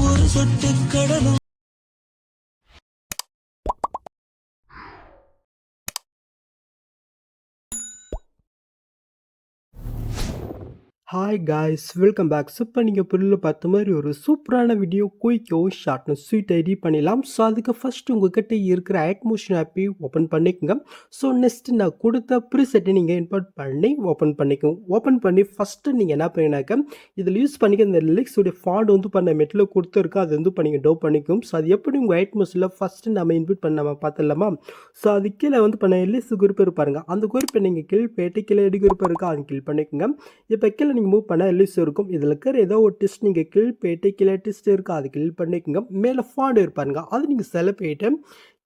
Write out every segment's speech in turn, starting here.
ஒரு சொட்டு கடலும். Hi guys, welcome back. இப்போ நீங்கள் புல்லில் பார்த்த மாதிரி ஒரு சூப்பரான வீடியோ குயிக்கோ ஷார்ட்னு ஸ்வீட் ரெடி பண்ணிடலாம். ஸோ அதுக்கு ஃபஸ்ட்டு உங்கள்கிட்ட இருக்கிற ஆட்மோஷன் ஆப்பை ஓப்பன் பண்ணிக்கோங்க. ஸோ நெக்ஸ்ட்டு நான் கொடுத்த ப்ரீசெட்டை நீங்கள் இம்போர்ட் பண்ணி ஓப்பன் பண்ணிக்கோங்க. ஓப்பன் பண்ணி ஃபஸ்ட்டு நீங்கள் என்ன பண்ணினாக்க இதில் யூஸ் பண்ணிக்க இந்த லிரிக்ஸுடைய ஃபாண்ட் வந்து பண்ண மெட்டில் கொடுத்துருக்கோம். அது வந்து நீங்கள் டோ பண்ணிக்கும். ஸோ அது எப்படி உங்கள் ஆட்மோஷனில் ஃபஸ்ட்டு நம்ம இன்வைட் பண்ண நம்ம பார்த்துடலாமா? ஸோ அது கீழே வந்து பண்ண லிஸ்ட் குரூப் இருப்பாருங்க. அந்த குரூப்பை நீங்கள் கீழ் போயிட்டு கீழே எடி குரூப் இருக்கா அது கீழ் பண்ணிக்கோங்க. இப்போ கீழே நீங்கள் மூவ் பண்ண லிஸ்ட் இருக்கும். இதில் இருக்கிற ஏதோ ஒரு டெஸ்ட் நீங்கள் கீழ் போயிட்டு கீழே டெஸ்ட் இருக்கா அது கீழ் பண்ணிக்கோங்க. மேலே ஃபாண்ட் இருப்பாருங்க, அது நீங்கள் செலக்ட் போயிட்டு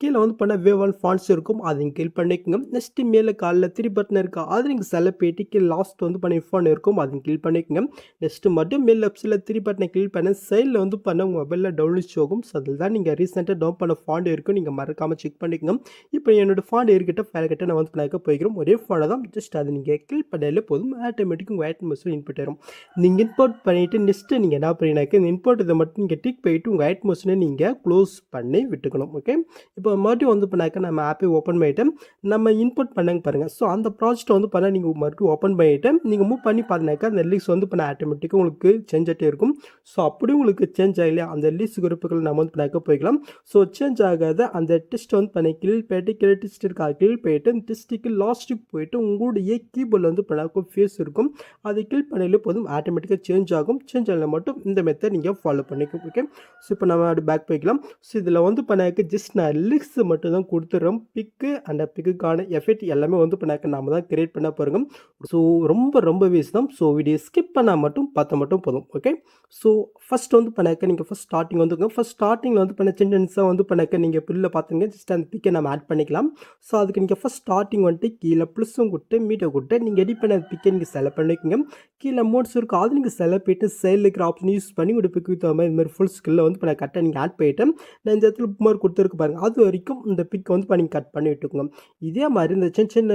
கீழே வந்து பண்ண வேவ் ஒன் ஃபாண்ட்ஸ் இருக்கும், அது நீங்கள் கிளிக் பண்ணிக்கோங்க. நெக்ஸ்ட்டு மேலே காலில் 3 பட்டன் இருக்கா அது நீங்கள் செலக்ட் போயிட்டு கீழே லாஸ்ட் வந்து பண்ண ஃபோன் இருக்கும், அது கிளிக் பண்ணிக்கோங்க. நெக்ஸ்ட்டு மட்டும் மேலே லெஃப்ட்ஸில் 3 பட்டனை கிளிக் பண்ண சைடில் வந்து பண்ண உங்கள் மொபைலில் டவுன்லோட் ஆகும். ஸோ அதில் தான் நீங்கள் ரீசெண்டாக டவுன் பண்ண ஃபாண்ட் இருக்கும், நீங்கள் மறக்காமல் செக் பண்ணிக்கோங்க. இப்போ என்னோட ஃபாண்ட் இருக்கிட்ட ஃபைல் கிட்ட நான் வந்து பண்ண போய்க்கிறோம். ஒரே ஃபாண்டை தான், ஜஸ்ட் அது நீங்கள் கிளிக் பண்ணாலே போதும், ஆட்டோமேட்டிக் உங்கள் ஆட்மோஸில் இன்புட் ஆயிரும். நீங்கள் இம்போர்ட் பண்ணிவிட்டு நெக்ஸ்ட்டு நீங்கள் என்ன பண்ணினாக்க இந்த இம்போர்ட் இதை மட்டும் நீங்கள் டிக் போயிட்டு உங்கள் ஆட்மோஸில் நீங்கள் க்ளோஸ் பண்ணி விட்டுக்கணும். ஓகே, இப்போ மறுபடியும் வந்து பண்ணாக்க நம்ம ஆப்பை ஓப்பன் பண்ணிவிட்டு நம்ம இன்புட் பண்ணாங்க பாருங்கள். ஸோ அந்த ப்ராஜெக்ட் வந்து பண்ணால் நீங்கள் மறுபடியும் ஓப்பன் பண்ணிவிட்டு நீங்கள் மூவ் பண்ணி பார்த்தினாக்கா அந்த லிஸ்ட் வந்து பண்ண ஆட்டோமேட்டிக்காக உங்களுக்கு சேஞ்ச் ஆகிட்டே இருக்கும். ஸோ அப்படியும் உங்களுக்கு சேஞ்ச் ஆகலையா அந்த லிஸ்ட் குரூப்புகள் நம்ம வந்து பண்ணாக்க போய்க்கலாம். ஸோ சேஞ்ச் ஆகாத அந்த டெஸ்ட் வந்து பண்ண கீழ் போயிட்டு கீழே டெஸ்ட் இருக்கா கீழ் போயிட்டு டெஸ்ட்டுக்கு லாஸ்ட்டுக்கு போயிட்டு உங்களுடைய கீபோர்டில் வந்து பண்ணாக்க ஃபேஸ் இருக்கும், அதை கிளிக் பண்ணாலே போதும், ஆட்டோமேட்டிக்காக சேஞ்ச் ஆகும். சேஞ்ச் ஆகல மட்டும் இந்த மெத்தட் நீங்கள் ஃபாலோ பண்ணிக்கும். ஓகே, ஸோ இப்போ நம்ம அப்படி பேக் போய்க்கலாம். ஸோ இதில் வந்து பண்ணாக்க ஜஸ்ட் நான் லிரிக்ஸ் மட்டும் தான் கொடுத்துட்றோம். பிக்கு அந்த பிக்குக்கான எஃபெக்ட் எல்லாமே வந்து பண்ணாக்க நாம தான் கிரியேட் பண்ண போகிறோம். ஸோ ரொம்ப வேஸ்ட் தான். ஸோ வீடியோ ஸ்கிப் பண்ணால் மட்டும் பார்த்தா மட்டும் போதும். ஓகே, ஸோ ஃபஸ்ட் வந்து பண்ணாக்க நீங்கள் ஃபஸ்ட் ஸ்டார்டிங் வந்துங்க. ஃபஸ்ட் ஸ்டார்டிங்கில் வந்து பண்ண சென்டென்ஸாக வந்து பண்ணாக்க நீங்கள் புல்லில் பார்த்துங்க. ஜஸ்ட் அந்த பிக்கை நம்ம ஆட் பண்ணிக்கலாம். ஸோ அதுக்கு நீங்கள் ஃபஸ்ட் ஸ்டார்டிங் வந்துட்டு கீழே ப்ளஸும் கொடுத்து மீட்டை கொடுத்து நீங்கள் எடிட் பண்ண பிக்கை நீங்கள் செலக்ட் பண்ணிக்கோங்க. கீழே மோட்ஸ் இருக்கும், அது நீங்கள் செலக்ட் போயிட்டு சைடில் இருக்கிற ஆப்ஷன் யூஸ் பண்ணி ஒரு பிக்கு தகுந்த மாதிரி இந்த மாதிரி ஃபுல் ஸ்கில்ல வந்து பண்ண கரெக்டாக நீங்கள் ஆட் பண்ணிவிட்டு நான் இந்த இடத்துல புக் மார்க் கொடுத்துருக்கு பாருங்கள், அது வரைக்கும் இந்த பிக் வந்து பண்ணி கட் பண்ணி விட்டுக்கோங்க. இதே மாதிரி இந்த சின்ன சின்ன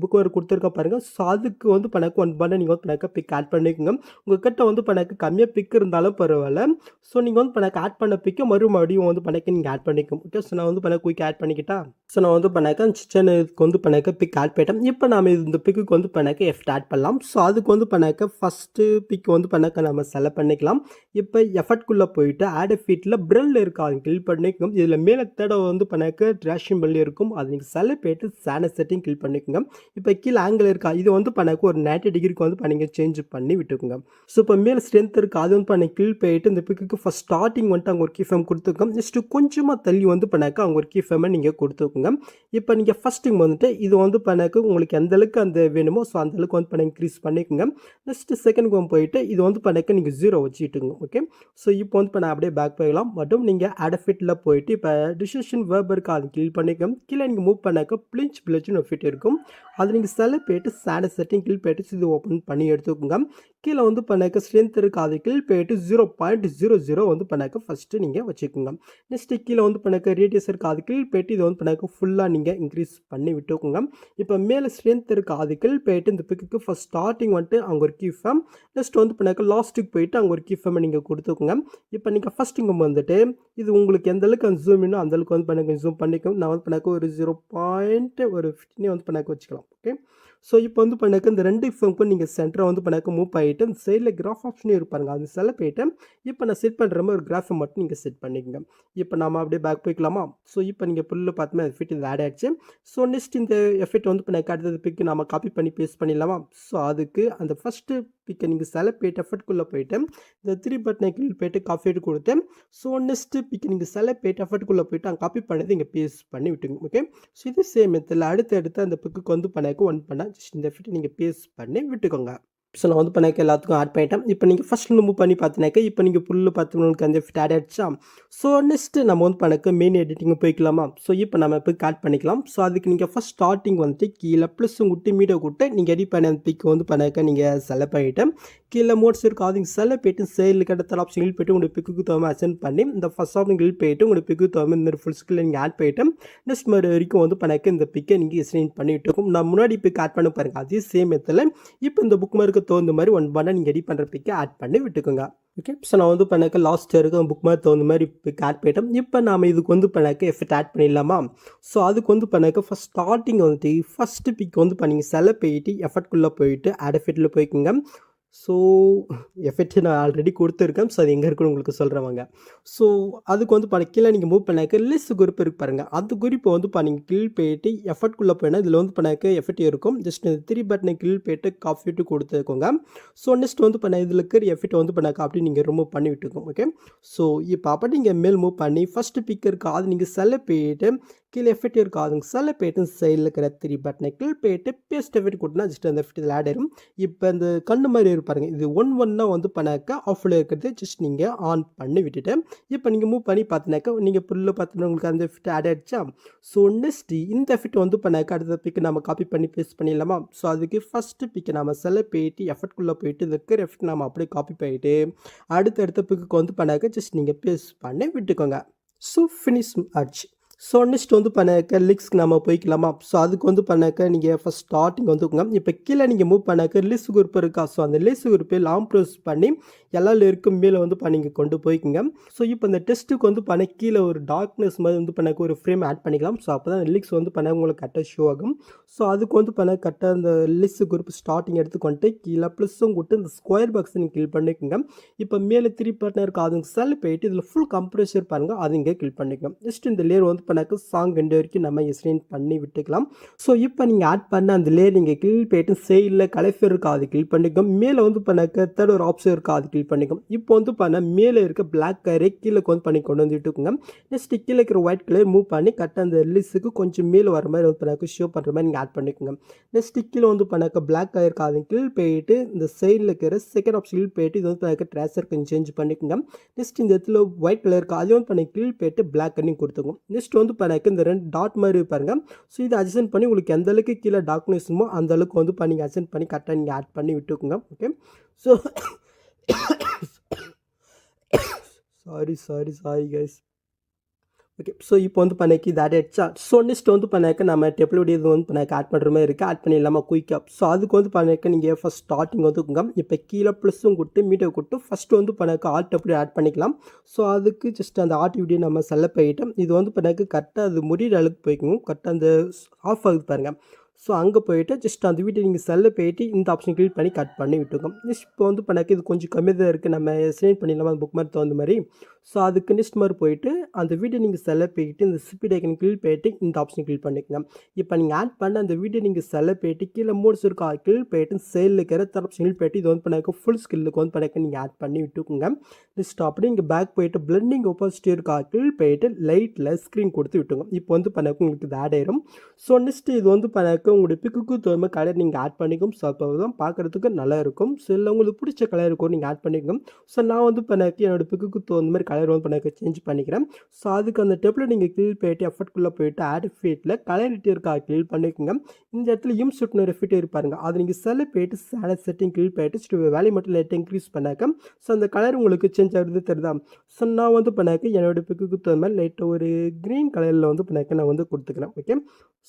புக் மார்க் கொடுத்துருக்க பாருங்கள். ஸோ அதுக்கு வந்து பண்ணாக்க ஒன் பண்ண நீங்கள் வந்து பண்ணாக்க பிக் ஆட் பண்ணிக்கோங்க. உங்கள் கிட்ட வந்து பண்ணாக்க கம்மியாக பிக் இருந்தாலும் பரவாயில்ல. ஸோ நீங்கள் வந்து பண்ணாக்க ஆட் பண்ண பிக்கை மறுபடியும் வந்து பண்ணாக்க நீங்கள் ஆட் பண்ணிக்கோங்க. ஓகே, ஸோ நான் வந்து பண்ண குயிக் ஆட் பண்ணிக்கிட்டா. ஸோ நான் வந்து பண்ணாக்க சின்ன இதுக்கு வந்து பண்ணாக்க பிக் ஆட் பண்ணிட்டேன். இப்போ நாம் இந்த பிக்கு வந்து பண்ணாக்க எஃப்ட் ஆட் பண்ணலாம். ஸோ அதுக்கு வந்து பண்ணாக்க ஃபஸ்ட்டு பிக் வந்து பண்ணாக்க நம்ம செலக்ட் பண்ணிக்கலாம். இப்போ எஃபர்ட்குள்ளே போயிட்டு ஆட் ஃபீட்டில் ப்ரில் இருக்கா அது கிளிக் பண்ணிக்கோங்க. இதில் மேலே தடவை வந்து பண்ணாக்க ட்ராஷிங் பல்லி இருக்கும், அது நீங்கள் செலக்ட் போயிட்டு சேனல் செட்டிங் கிளிக் பண்ணிக்கோங்க. இப்போ கீழே ஆங்கிள் இருக்கா இது வந்து பண்ணாக்க ஒரு 90 டிகிரிக்கு வந்து பண்ணிங்க சேஞ்ச் பண்ணி விட்டுக்கோங்க. ஸோ இப்போ மேலே ஸ்ட்ரென்த் இருக்குது அது வந்து பண்ண கிளிக் போயிட்டு இந்த பிக்கு ஃபஸ்ட் ஸ்டார்டிங் வந்துட்டு அங்கே ஒரு கீ ஃபேம் கொடுத்துக்கோங்க. நெக்ஸ்ட்டு கொஞ்சமாக தள்ளி வந்து பண்ணாக்க அங்கே ஒரு கீ ஃபேமை நீங்கள் கொடுத்துக்கோங்க. இப்போ நீங்கள் ஃபஸ்ட்டிங் வந்துட்டு இது வந்து பண்ணாக்க உங்களுக்கு எந்த அளவுக்கு அந்த வேணுமோ ஸோ அந்த அளவுக்கு வந்து பண்ண இன்க்ரீஸ் பண்ணிக்கோங்க. நெக்ஸ்ட்டு செகண்ட் போயிட்டு இது வந்து பண்ணாக்க நீங்கள் 0 வச்சுட்டுங்க. ஓகே, ஸோ இப்போ வந்து பண்ண அப்படியே பேக் போயிடலாம். மட்டும் நீங்கள் ஆடஃபிட்டில் போயிட்டு இப்போ டிசிஷன் வேர்ப் இருக்கா அது கிளிக் பண்ணிக்கோங்க. கீழே நீங்கள் மூவ் பண்ணாக்க பிளிஞ்சுன்னு ஃபிட் இருக்கும், அது நீங்கள் செலக்ட் போயிட்டு சேனல் செட்டிங் கிளிக் போயிட்டு இது ஓப்பன் பண்ணி எடுத்துக்கோங்க. கீழே வந்து பண்ணாக்க ஸ்ட்ரென்த் இருக்குது அது கிளிக் போயிட்டு 0.00 வந்து பண்ணாக்க ஃபஸ்ட்டு நீங்கள் வச்சுக்கோங்க. நெக்ஸ்ட்டு கீழே வந்து பண்ணாக்க ரேடியஸ் இருக்குது அது கிளிக் போயிட்டு இது வந்து பண்ணாக்க ஃபுல்லாக நீங்கள் இன்க்ரீஸ் பண்ணி விட்டுக்கோங்க. இப்போ மேலே ஸ்ட்ரென்த் இருக்குது அது கிளிக் போயிட்டு இந்த பிக்கு ஃபஸ்ட் ஸ்டார்டிங் வந்துட்டு அங்கே ஒரு கீ ஃபேம், நெக்ஸ்ட் வந்து பண்ணாக்க லாஸ்ட்டுக்கு போயிட்டு அங்கே ஒரு கீ ஃபேமை நீங்கள் கொடுத்துக்கோங்க. இப்போ நீங்கள் ஃபஸ்ட் இங்கே வந்துட்டு இது உங்களுக்கு எந்த அளவுக்கு ஜூம் இன்னும் அந்த அளவுக்கு வந்து பண்ணாக்க ஜூம் பண்ணிக்கோங்க. நான் வந்து பண்ணாக்க ஒரு 0.15 வந்து பண்ணாக்க வச்சுக்கலாம். ஓகே, ஸோ இப்போ வந்து பண்ணாக்க இந்த 2 ஃபேமுக்கும் நீங்கள் சென்டரை வந்து பண்ணாக்க மூவ் ஆகிட்டு அந்த சைடில் கிராஃப் ஆப்ஷனே இருப்பாருங்க, அது செலக்ட் போயிட்டு இப்போ நான் செட் பண்ணுற மாதிரி ஒரு கிராஃபை மட்டும் நீங்கள் செட் பண்ணிக்கோங்க. இப்போ நம்ம அப்படியே பேக் போய்க்கலாமா? ஸோ இப்போ நீங்கள் புல்லு பார்த்துமே அது ஃபிட் இது ஆட் ஆகிடுச்சு. ஸோ நெக்ஸ்ட் இந்த எஃபெக்ட் வந்து பண்ணாக்க அடுத்தது பிக்கு நம்ம காப்பி பண்ணி பேஸ்ட் பண்ணிடலாமா? ஸோ அதுக்கு அந்த ஃபஸ்ட்டு பிக்கை நீங்கள் செலக்ட் போயிட்டு எஃபர்ட்குள்ளே போயிட்டு இந்த 3 பட்டனை கிளிக் போயிட்டு காப்பி எடுத்து கொடுத்து ஸோ நெக்ஸ்ட்டு பிக்கை நீங்கள் செலக்ட் போயிட்டு எஃபர்ட்குள்ளே போயிட்டு அங்கே காப்பி பண்ணது இங்கே பேஸ்ட் பண்ணி விட்டுங்க. ஓகே, ஸோ இது சேம் மெத்தடில் அடுத்து அந்த பிக்குக்கு வந்து பண்ணாக்க ஒன் பண்ணால் ஜஸ்ட் இந்த எஃபெக்ட் நீங்கள் பேஸ்ட் பண்ணி விட்டுக்கோங்க. ஸோ நான் வந்து பண்ணாக்க எல்லாத்துக்கும் ஆட் பண்ணிட்டேன். இப்போ நீங்கள் ஃபஸ்ட்டு மூவ் பண்ணி பார்த்தினாக்க இப்போ நீங்கள் புல்லு பார்த்து அந்த எஃபெக்ட் ஆட் ஆகிடுச்சா? ஸோ நெக்ஸ்ட்டு நம்ம வந்து பண்ணாக்க மெயின் எடிட்டிங் போய்க்கலாமா? ஸோ இப்போ நம்ம இப்போ ஆட் பண்ணிக்கலாம். ஸோ அதுக்கு நீங்கள் ஃபஸ்ட் ஸ்டார்டிங் வந்துட்டு கீழே ப்ளஸ் விட்டு மீடியோ கொடுத்து நீங்கள் எடிட் பண்ண அந்த பிக் வந்து பண்ணாக்க நீங்கள் செலக்ட் பண்ணிவிட்டு கீழே மோட்ஸ் இருக்கும் அதுங்க செல்ல போய்ட்டு சைடில் கிட்ட ஆப்ஷன்கள் போய்ட்டு உங்களோட பிக்குக்கு தகுந்த அசென்ட் பண்ணி இந்த ஃபஸ்ட் ஆப்ஷன்கள் போய்ட்டு உங்களோட பிக்கு தகுந்த இந்த ஃபுல் ஸ்கில் நீங்கள் ஆட் போய்ட்டு நெக்ஸ்ட் மாதிரி வரைக்கும் வந்து பண்ணாக்க இந்த பிக்கை நீங்கள் எஸ்டைன் பண்ணிட்டு இருக்கும். நான் முன்னாடி பிக் ஆட் பண்ண பாருங்கள் அதே சேம் மெத்தில் இப்போ இந்த புக் மார்க்கு தகுந்த மாதிரி ஒன் பண்ண நீங்கள் எடிட் பண்ணுற பிக்கை ஆட் பண்ணி விட்டுக்கோங்க. ஓகே, ஸோ நான் வந்து பண்ணாக்க லாஸ்ட் இருக்கும் புக் மார்க் தகுந்த மாதிரி பிக் ஆட் போய்ட்டோம். இப்போ நாம் இதுக்கு வந்து பண்ணாக்க எஃபெக்ட் ஆட் பண்ணிடலாமா? ஸோ அதுக்கு வந்து பண்ணாக்க ஃபஸ்ட் ஸ்டார்டிங் வந்துட்டு ஃபஸ்ட்டு பிக் வந்து பண்ணிங்க செல போயிட்டு எஃபெக்ட்குள்ளே போயிட்டு ஆட் எஃபெக்ட்டில் போய்க்குங்க. ஸோ எஃபெக்ட் நான் ஆல்ரெடி கொடுத்துருக்கேன். ஸோ அது எங்கே இருக்குன்னு உங்களுக்கு சொல்கிறவங்க. ஸோ அதுக்கு வந்து கீழே நீங்கள் மூவ் பண்ணாக்க லிஸ்ட் குரூப் இருக்கு பாருங்கள். அந்த குரூப்பை வந்து நீங்கள் கீழ் போயிட்டு எஃபெக்ட்குள்ளே போயினா இதில் வந்து பண்ணாக்க எஃபெக்ட் இருக்கும். ஜஸ்ட் இந்த 3 பட்டனை கீழ் போயிட்டு காஃபிட்டு கொடுத்துக்கோங்க. ஸோ நெக்ஸ்ட் வந்து பண்ண இதில் இருக்கிற எஃபெக்ட் வந்து பண்ணாக்க அப்படி நீங்கள் ரிமூவ் பண்ணி விட்டுக்கோங்க. ஓகே, ஸோ இப்போ அப்போ நீங்கள் மேல் மூவ் பண்ணி ஃபஸ்ட்டு பிக் இருக்கா அது நீங்கள் செல்ல போயிட்டு கீழே எஃபெக்ட் இருக்கா அதுங்க செல்ல போய்ட்டு சைடில் இருக்கிற 3 பட்டனை கீழ் போயிட்டு பேஸ்ட் எஃபெக்ட் கொடுத்தா ஜஸ்ட் அந்த எஃபெக்ட் இதில் ஆட் ஆயிரும். இப்போ இந்த கண்ணு மாதிரி இருப்பாருங்க இது ஒன்னா வந்து பண்ணாக்க ஆஃபில் இருக்கிறது ஜஸ்ட் நீங்கள் ஆன் பண்ணி விட்டுட்டு இப்போ நீங்கள் மூவ் பண்ணி பார்த்தினாக்கா நீங்கள் புல்ல பார்த்தீங்கன்னா உங்களுக்கு அந்த எஃபெக்ட் ஆட் ஆகிடுச்சா? ஸோ நெக்ஸ்ட் இந்த எஃபெக்ட் வந்து பண்ணாக்க அடுத்த பிக்கு நம்ம காப்பி பண்ணி பேஸ்ட் பண்ணிடலாமா? ஸோ அதுக்கு ஃபஸ்ட்டு பிக்கை நம்ம செல்ல போயிட்டு எஃபெக்ட்குள்ளே போயிட்டு இது இருக்கிற எஃபெக்ட் நம்ம அப்படியே காப்பி பண்ணிட்டு அடுத்த பிக்குக்கு வந்து பண்ணாக்க ஜஸ்ட் நீங்கள் பேஸ்ட் பண்ணி விட்டுக்கோங்க. ஸோ ஃபினிஷ் ஆச்சு. ஸோ நெக்ஸ்ட் வந்து பண்ணாக்க லிக்ஸ்க்கு நம்ம போய்க்கலாமா? ஸோ அதுக்கு வந்து பண்ணாக்க நீங்கள் ஃபஸ்ட் ஸ்டார்டிங் வந்துக்குங்க. இப்போ கீழே நீங்கள் மூவ் பண்ணாக்க லிஸ்ட் குரூப் இருக்கா? ஸோ அந்த லிஸ்ட் குரூப்பை லாங் ப்ரெஸ் பண்ணி எல்லா இருக்கும் மேலே வந்து நீங்கள் கொண்டு போய்க்குங்க. ஸோ இப்போ இந்த டெஸ்ட்டுக்கு வந்து பண்ண கீழே ஒரு டார்க்னஸ் மாதிரி வந்து பண்ணாக்க ஒரு ஃப்ரேம் ஆட் பண்ணிக்கலாம். ஸோ அப்போ தான் லிக்ஸ் வந்து பண்ண உங்களுக்கு கரெக்டாக ஷோ ஆகும். ஸோ அதுக்கு வந்து பண்ண கரெக்டாக அந்த லிஸ்ட் குரூப் ஸ்டார்டிங் எடுத்துக்கொண்டு கீழே ப்ளஸ்ஸும் கொடுத்து இந்த ஸ்கொயர் பாக்ஸ் நீங்கள் கிளிக் பண்ணிக்கோங்க. இப்போ மேலே 3 பட்டன் இருக்குது அதுங்க செல் போயிட்டு இதில் ஃபுல் கம்ப்ரெஷர் பாருங்கள் அது இங்கே கிளிக் பண்ணிக்கோங்க. ஜஸ்ட் இந்த லேயர் வந்து பண்ணாக்க சாங் 2 வரைக்கும் நம்ம எஸ்டைன் பண்ணி விட்டுக்கலாம். ஸோ இப்போ நீங்கள் ஆட் பண்ண அந்த லேயர் நீங்கள் கிளிக் போயிட்டு சைடில் கலைஃபர் இருக்கா அது கிளிக் பண்ணிக்கோங்க. மேலே வந்து பண்ணாக்க தேர்ட் ஒரு ஆப்ஷன் இருக்கா அது கிளிக் பண்ணிக்கோங்க. இப்போ வந்து பண்ண மேலே இருக்க பிளாக் கலரை கீழே வந்து பண்ணி கொண்டு வந்து விட்டுக்கோங்க. நெக்ஸ்ட் கீழே இருக்கிற ஒயிட் கலர் மூவ் பண்ணி கரெக்டாக அந்த லிஸ்ட்டுக்கு கொஞ்சம் மேலே வர மாதிரி வந்து பண்ணாக்க ஷோ பண்ணுற மாதிரி நீங்கள் ஆட் பண்ணிக்கோங்க. நெக்ஸ்ட் கீழே வந்து பண்ணாக்க பிளாக் கலர் இருக்கா அது கீழ் போயிட்டு இந்த சைடில் இருக்கிற செகண்ட் ஆப்ஷன் போயிட்டு இது வந்து பண்ணாக்க ட்ரான்ஸ்ஃபர் கொஞ்சம் சேஞ்ச் பண்ணிக்கோங்க. நெக்ஸ்ட் இந்த இடத்துல ஒயிட் கலர் இருக்கா அது வந்து பண்ணி கீழ் போயிட்டு பிளாக் பண்ணி கொடுத்துக்கோங்க. நெக்ஸ்ட் வந்து பண்ணாக்க இந்த 2 டாட் மாதிரி பாருங்க. ஸோ இதை அட்ஜஸ்ட் பண்ணி உங்களுக்கு எந்த அளவுக்கு கீழே டார்க்னஸ்மோ அந்த அளவுக்கு வந்து பண்ணி அட்ஜஸ்ட் பண்ணி கரெக்டாக நீங்கள் ஆட் பண்ணி விட்டுக்கோங்க. Okay, so sorry guys. Okay, so இப்போ வந்து பண்ணாக்கி இது ஆட் ஆகிடுச்சா? ஸோ நெக்ஸ்ட் வந்து பண்ணாக்க நம்ம டெப்ளோடைய இது வந்து பண்ணாக்க ஆட் பண்ணுற மாதிரி இருக்குது. ஆட் பண்ணிடலாமா குயிக்காக? ஸோ அதுக்கு வந்து பண்ணாக்க நீங்கள் ஃபஸ்ட் ஸ்டார்டிங் வந்துக்குங்க. இப்போ கீழே ப்ளஸ்ஸும் கொடுத்து மீட்டர் கொடுத்து ஃபஸ்ட்டு வந்து பண்ணாக்க ஆர்ட் எப்படி ஆட் பண்ணிக்கலாம். ஸோ அதுக்கு ஜஸ்ட் அந்த ஆர்ட் வீடியோ நம்ம செல்ல போயிட்டோம். இது வந்து பண்ணாக்க கரெக்டாக அது முடிகிற அளவுக்கு போய்க்கணும். கரெக்டாக அந்த ஆஃப் ஆகுது பாருங்கள். ஸோ அங்கே போயிட்டு ஜஸ்ட் அந்த வீடியோ நீங்கள் செல்ல போயிட்டு இந்த ஆப்ஷன் கிளிக் பண்ணி கட் பண்ணி விட்டுக்கோங்க. நெக்ஸ்ட் இப்போ வந்து பண்ணாக்க இது கொஞ்சம் கம்மியாக தான் இருக்குது நம்ம செலக்ட் பண்ணிடலாமா அந்த புக் மாதிரி தகுந்த மாதிரி. ஸோ அதுக்கு நெக்ஸ்ட் மாதிரி போயிட்டு அந்த வீடியோ நீங்கள் செல்ல போயிட்டு இந்த ஸ்பீட் ஐக்கன் கிளிக் போயிட்டு இந்த ஆப்ஷன் கிளிக் பண்ணிக்கோங்க. இப்போ நீங்கள் ஆட் பண்ண அந்த வீடியோ நீங்கள் செல்ல போயிட்டு கீழே மோட்ஸ் இருக்கா கிளிக் போயிட்டு சைடில் இருக்கிற ஆப்ஷன் கிளிக் போயிட்டு இது வந்து பண்ணாக்க ஃபுல் ஸ்கில்லுக்கு வந்து பண்ணாக்க நீங்கள் ஆட் பண்ணி விட்டுக்கோங்க. நெக்ஸ்ட் அப்படி இங்கே பேக் போயிட்டு பிளெண்டிங் ஒப்பாசிட்டி இருக்கா கிளிக் போயிட்டு லைட்டில் ஸ்க்ரீன் கொடுத்து விட்டுங்க. இப்போ வந்து பண்ணாக்க உங்களுக்கு இது ஆட் ஆயிரும். ஸோ நெக்ஸ்ட் இது வந்து பண்ணாக்க உங்களுடைய பிக்குக்கு தகுந்த கலர் நீங்கள் ஆட் பண்ணிக்கும். ஸோ அப்போ தான் பார்க்குறதுக்கு நல்லா இருக்கும். ஸோ இல்லை உங்களுக்கு பிடிச்ச கலர் இருக்கும் நீங்கள் ஆட் பண்ணிக்கோங்க. ஸோ நான் வந்து பண்ணாக்க என்னோடய பிக்குக்கு தகுந்த மாதிரி கலர் வந்து பண்ணாக்க சேஞ்ச் பண்ணிக்கிறேன். ஸோ அதுக்கு அந்த டெப்ல நீங்கள் கிளிக் போயிட்டு எஃபர்ட்குள்ளே போயிட்டு ஆட் ஃபீட்டில் கலர் இருக்கா கிளிக் பண்ணிக்கோங்க. இந்த இடத்துல இம்சூட்னு ஒரு ஃபிட் இருப்பாருங்க அது நீங்கள் செல்ல போயிட்டு சேனல் செட்டிங் கிளிக் போயிட்டு வேல்யூ மட்டும் லைட்டாக இன்க்ரீஸ் பண்ணாக்க ஸோ அந்த கலர் உங்களுக்கு சேஞ்ச் ஆகுது தெரியுதா? ஸோ நான் வந்து பண்ணாக்க என்னோடய பிக்குக்கு தகுந்த மாதிரி லைட்டாக ஒரு க்ரீன் கலரில் வந்து பண்ணாக்க நான் வந்து கொடுத்துக்கிறேன். ஓகே,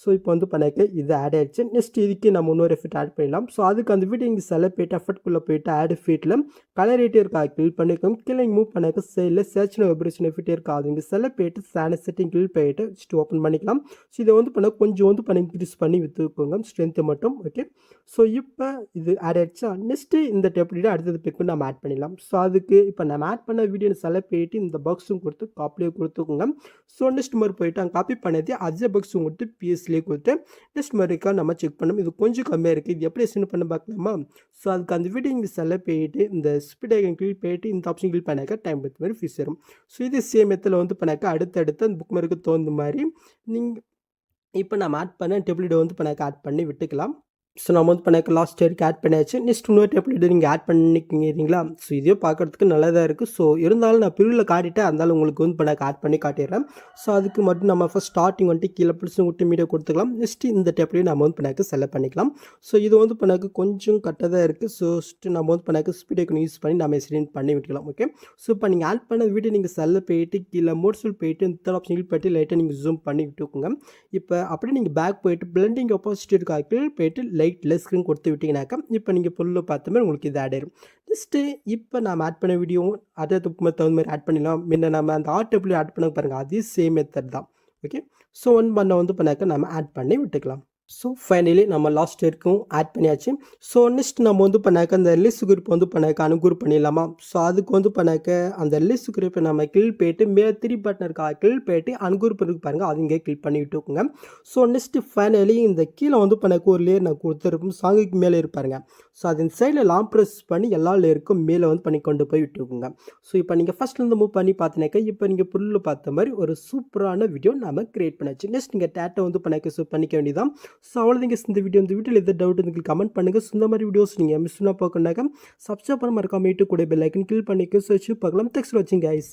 ஸோ இப்போ வந்து பண்ணாக்க இது ஆட் ஆகிடுச்சு. நெக்ஸ்ட் இதுக்கு நம்ம இன்னொரு எஃபெக்ட் ஆட் பண்ணிடலாம். ஸோ அதுக்கு அந்த வீடியோ இங்கே செல்ல போயிட்டு எஃபர்ட்குள்ளே போயிட்டு ஆட் ஃபீட்டில் கலர் ரேட்டே இருக்கா கிளிக் பண்ணிக்கோங்க. கீழே மூவ் பண்ணாக்க சைடில் சர்ச் வைப்ரேஷன் எஃபெக்ட் இருக்காது இங்கே செல்ல போயிட்டு சேனல் செட்டிங் கிளிக் போயிட்டு ஜஸ்ட் ஓப்பன் பண்ணிக்கலாம். ஸோ இதை வந்து பண்ண கொஞ்சம் வந்து பண்ணி இன்க்ரீஸ் பண்ணி விற்றுக்கோங்க ஸ்ட்ரென்த்தை மட்டும். ஓகே, ஸோ இப்போ இது ஆட் ஆகிடுச்சா? நெக்ஸ்ட்டு இந்த டெப்லெட் அடுத்தது பிக் நம்ம ஆட் பண்ணிடலாம். ஸோ அதுக்கு இப்போ நம்ம ஆட் பண்ண வீடியோ செல்ல போயிட்டு இந்த பாக்ஸும் கொடுத்து காப்பிலே கொடுத்துக்கோங்க. ஸோ நெக்ஸ்ட் மாதிரி போயிட்டு அங்கே காப்பி பண்ணது அதே பாக்ஸும் கொடுத்து பிஎஸ்லேயே கொடுத்து நெக்ஸ்ட் மாதிரி இருக்கா நம்ம செக் பண்ணோம். இது கொஞ்சம் கம்மியாக இருக்குது. இது எப்படி சென்ட் பண்ண பார்க்கலாமா? ஸோ அதுக்கு அந்த வீடியோ இங்கே செல்ல போயிட்டு இந்த ஸ்பீட் ஐக்கன் கிளிக் போயிட்டு இந்த ஆப்ஷன் கிளிக் பண்ணாக்க டைம் பற்றி மாதிரி ஃபீஸ் வரும். ஸோ இது சேம் மெத்தில் வந்து பண்ணாக்க அடுத்தடுத்து அந்த புக் மார்க்கு தகுந்த மாதிரி நீங்கள் இப்போ நம்ம ஆட் பண்ண டெப்லெட் வந்து பண்ணாக்க ஆட் பண்ணி விட்டுக்கலாம். ஸோ நம்ம வந்து பண்ணாக்க லாஸ்ட் இயருக்கு ஆட் பண்ணியாச்சு. நெக்ஸ்ட் இன்னொரு டெம்ப்ளேட் நீங்கள் ஆட் பண்ணிக்கிறீங்களா? ஸோ இதே பார்க்கறதுக்கு நல்லா தான் இருக்குது. ஸோ இருந்தாலும் நான் ப்ரிவ்யூல காட்டிட்டேன். அதனால உங்களுக்கு வந்து பண்ணாக்க ஆட் பண்ணி காட்டிடுறேன். ஸோ அதுக்கு மட்டும் நம்ம ஃபர்ஸ்ட் ஸ்டார்டிங் வந்துட்டு கீழே ப்ளஸ் விட்டு மீடியா கொடுத்துக்கலாம். நெக்ஸ்ட் இந்த டெம்ப்ளேட் நம்ம வந்து பண்ணாக்க செலக்ட் பண்ணிக்கலாம். ஸோ இது வந்து பண்ணாக்க கொஞ்சம் கரெக்டாக தான் இருக்குது. ஸோ நம்ம வந்து பண்ணாக்க ஸ்பீட் ஐக்கன் யூஸ் பண்ணி நம்ம எக்ஸ்டெண்ட் பண்ணி விட்டுக்கலாம். ஓகே. ஸோ இப்போ நீங்கள் ஆட் பண்ண வீடியோ நீங்கள் செல்ல போயிட்டு கீழே மோட்ஸில் போயிட்டு இந்த ஆப்ஷன் போயிட்டு லைட்டாக நீங்கள் ஜூம் பண்ணி விட்டுக்கோங்க. இப்போ அப்படியே நீங்கள் பேக் போயிட்டு பிளெண்டிங் ஆப்போசிட் இருக்க போயிட்டு லைட் ஸ்க்ரீன் கொடுத்து விட்டீங்கன்னாக்கா இப்போ நீங்கள் ஃபுல்லு பார்த்த மாதிரி உங்களுக்கு இது ஆட் ஆயிரும். நெக்ஸ்ட்டு இப்போ நம்ம ஆட் பண்ண வீடியோ அதே தகுந்த மாதிரி ஆட் பண்ணிடலாம். முன்ன நம்ம அந்த ஆட்டோபிள் ஆட் பண்ண பாருங்கள், அதே சேம் மெத்தட் தான். ஓகே. ஸோ ஒன் பண்ண வந்து பண்ணாக்க நம்ம ஆட் பண்ணி விட்டுக்கலாம். ஸோ ஃபைனலி நம்ம லாஸ்ட் இயருக்கும் ஆட் பண்ணியாச்சு. ஸோ நெக்ஸ்ட் நம்ம வந்து பண்ணாக்க அந்த லிஸ்ட் குரூப் வந்து பண்ணாக்க அனுகுரூப் பண்ணிடலாமா? ஸோ அதுக்கு வந்து பண்ணாக்க அந்த லிஸ்ட் குரூப்பை நம்ம கிளிக் போயிட்டு மேலே 3 பட்டன் இருக்கா கிளிக் போயிட்டு அனுகுரூப் இருக்கு பாருங்கள், அது இங்கே கிளிக் பண்ணி விட்டுக்கோங்க. ஸோ நெக்ஸ்ட்டு ஃபைனலி இந்த கீழே வந்து பண்ணாக்க ஒரு லேயர் நான் கொடுத்துருப்போம் சாங்குக்கு மேலே இருப்பாருங்க. ஸோ அது இந்த சைடில் லாங் ப்ரெஸ் பண்ணி எல்லா லேயருக்கும் மேலே வந்து பண்ணி கொண்டு போய் விட்டுக்கோங்க. ஸோ இப்போ நீங்கள் ஃபஸ்ட்லேருந்து மூவ் பண்ணி பார்த்தினாக்கா இப்போ நீங்கள் புல்லு பார்த்த மாதிரி ஒரு சூப்பரான வீடியோ நம்ம கிரியேட் பண்ணியாச்சு. நெக்ஸ்ட் நீங்கள் டேட்டை வந்து பண்ணாக்க ஸோ பண்ணிக்க வேண்டியதான். ஸோ அவ்வளோதாங்க இந்த வீடியோவில் எதாவது டவுட் உங்களுக்கு கமெண்ட் பண்ணுங்கள். ஸோ இந்த மாதிரி வீடியோஸ் நீங்கள் மிஸ் பண்ணால் பார்க்கணுன்னாக்கா சப்ஸ்கிரைப் பண்ண மறக்காம கூட பெல் ஐக்கன் கிளிக் பண்ணிக்க. ஸோ பார்க்கலாம். தேங்க்ஸ் ஃபார் வாட்சிங் கைஸ்.